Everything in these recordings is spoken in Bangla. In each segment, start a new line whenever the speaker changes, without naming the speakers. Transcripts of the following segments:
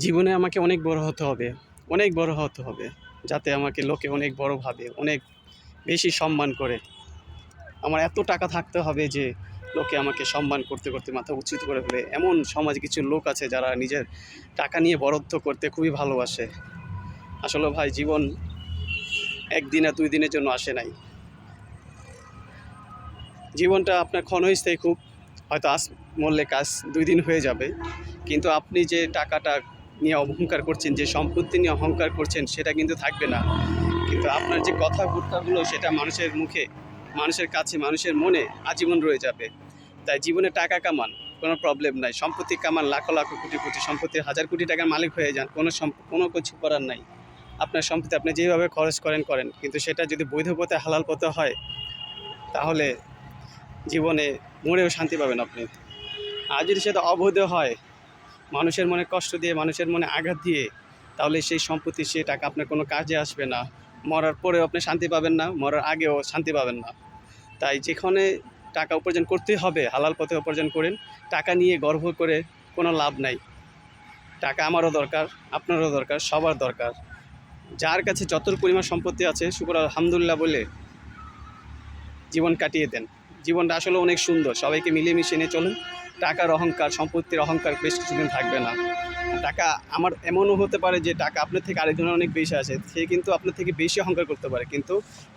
জীবনে আমাকে অনেক বড় হতে হবে, অনেক বড় হতে হবে। যাতে আমাকে লোকে অনেক বড় ভাবে, অনেক বেশি সম্মান করে। আমার এত টাকা থাকতে হবে যে লোকে আমাকে সম্মান করতে, করতে মাথা উঁচু করে ফেলে। এমন সমাজে কিছু লোক আছে যারা নিজের টাকা নিয়ে বরত্ব করতে খুবই ভালোবাসে। আসলে ভাই জীবন ১ দিন আর ২ দিনের জন্য আসে নাই। জীবনটা আপনার ক্ষণস্থায়ী খুব। হয়তো আজ মরলে কাজ ২ দিন হয়ে যাবে। কিন্তু আপনি যে টাকাটা নিয়ে অহংকার করছেন, যে সম্পত্তি নিয়ে অহংকার করছেন সেটা কিন্তু থাকবে না। কিন্তু আপনার যে কথাবার্তাগুলো সেটা মানুষের মুখে, মানুষের কাছে, মানুষের মনে আজীবন রয়ে যাবে। তাই জীবনে টাকা কামান, কোনো প্রবলেম নাই। সম্পত্তি কামান লাখো, লাখো, কোটি, কোটি সম্পত্তির হাজার কোটি টাকার মালিক হয়ে যান। কোনো কিছু করার নাই। আপনার সম্পত্তি আপনি যেভাবে খরচ করেন। কিন্তু সেটা যদি বৈধ পথে হালাল পথে হয় তাহলে জীবনে মরেও শান্তি পাবেন আপনি। আর যদি সেটা অবৈধ হয়, মানুষের মনে কষ্ট দিয়ে, মানুষের মনে আঘাত দিয়ে, তাহলে সেই সম্পত্তি, সেই টাকা আপনার কোনো কাজে আসবে না। মরার পরেও আপনি শান্তি পাবেন না, মরার আগেও শান্তি পাবেন না। তাই যেখানে টাকা উপার্জন করতেই হবে হালাল পথে উপার্জন করেন। টাকা নিয়ে গর্ব করে কোনো লাভ নাই। টাকা আমারও দরকার, আপনারও দরকার, সবার দরকার। যার কাছে যত পরিমাণ সম্পত্তি আছে শুকর আলহামদুলিল্লাহ বলে জীবন কাটিয়ে দেন। জীবনটা আসলে অনেক সুন্দর। সবাইকে মিলেমিশে নিয়ে চলুন। টাকার অহংকার, সম্পত্তির অহংকার বেশ কিছুদিন থাকবে না। টাকা আমার এমনও হতে পারে যে টাকা আপনার থেকে আরেকজনের অনেক বেশি আসে। সে কিন্তু আপনার থেকে বেশি অহংকার করতে পারে। কিন্তু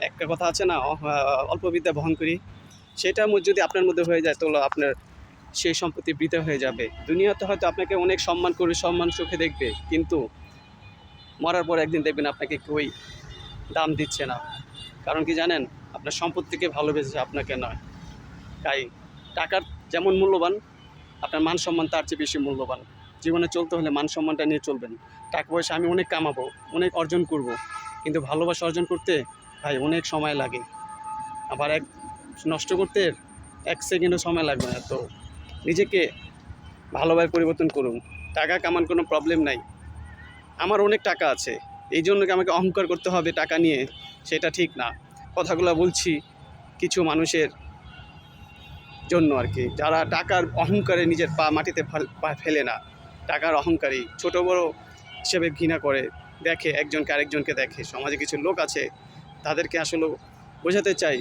একটা কথা আছে না, অল্প বিদ্যা বহন করি। সেটার মধ্যে যদি আপনার মধ্যে হয়ে যায় তাহলে আপনার সেই সম্পত্তি বৃথা হয়ে যাবে। দুনিয়াতে হয়তো আপনাকে অনেক সম্মান করবে, সম্মান চোখে দেখবে। কিন্তু মরার পর একদিন দেখবেন আপনাকে কেউই দাম দিচ্ছে না। কারণ কি জানেন? আপনার সম্পত্তিকে ভালোবেসেছে, আপনাকে নয়। তাই টাকার যেমন মূল্যবান, আপনার মান সম্মান তার চেয়ে বেশি মূল্যবান। জীবনে চলতে হলে মান সম্মানটা নিয়ে চলবেন। টাকা পয়সা আমি অনেক কামাবো, অনেক অর্জন করব। কিন্তু ভালোবাসা অর্জন করতে ভাই অনেক সময় লাগে। আবার নষ্ট করতে ১ সেকেন্ডও সময় লাগবে না। তো নিজেকে ভালোভাবে পরিবর্তন করুন। টাকা কামান কোনো প্রবলেম নাই। আমার অনেক টাকা আছে, এই জন্য কি আমাকে অহংকার করতে হবে টাকা নিয়ে? সেটা ঠিক না। কথাগুলো বলছি কিছু মানুষের জন্য আর কি, যারা টাকার অহংকারে নিজের পা মাটিতে ফেলে না। টাকার অহংকারী ছোট বড় হিসেবে ঘৃণা করে দেখে, একজনকে আরেকজনকে দেখে। সমাজে কিছু লোক আছে, তাদেরকে আসলে বোঝাতে চাই,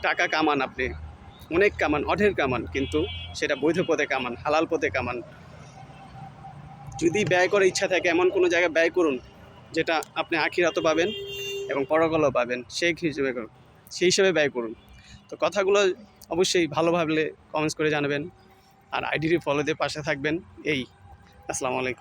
টাকা কামান আপনি, অনেক কামান, অঢের কামান, কিন্তু সেটা বৈধ পথে কামান, হালাল পথে কামান। যদি ব্যয় করার ইচ্ছা থাকে এমন কোনো জায়গায় ব্যয় করুন যেটা আপনি আখিরাতও পাবেন এবং পরকালও পাবেন, সেই হিসেবে ব্যয় করুন। তো কথাগুলো অবশ্যই ভালো ভাবলে কমেন্টস করে জানাবেন। আর আইডিটি ফলো দিয়ে পাশে থাকবেন। আসসালামু আলাইকুম।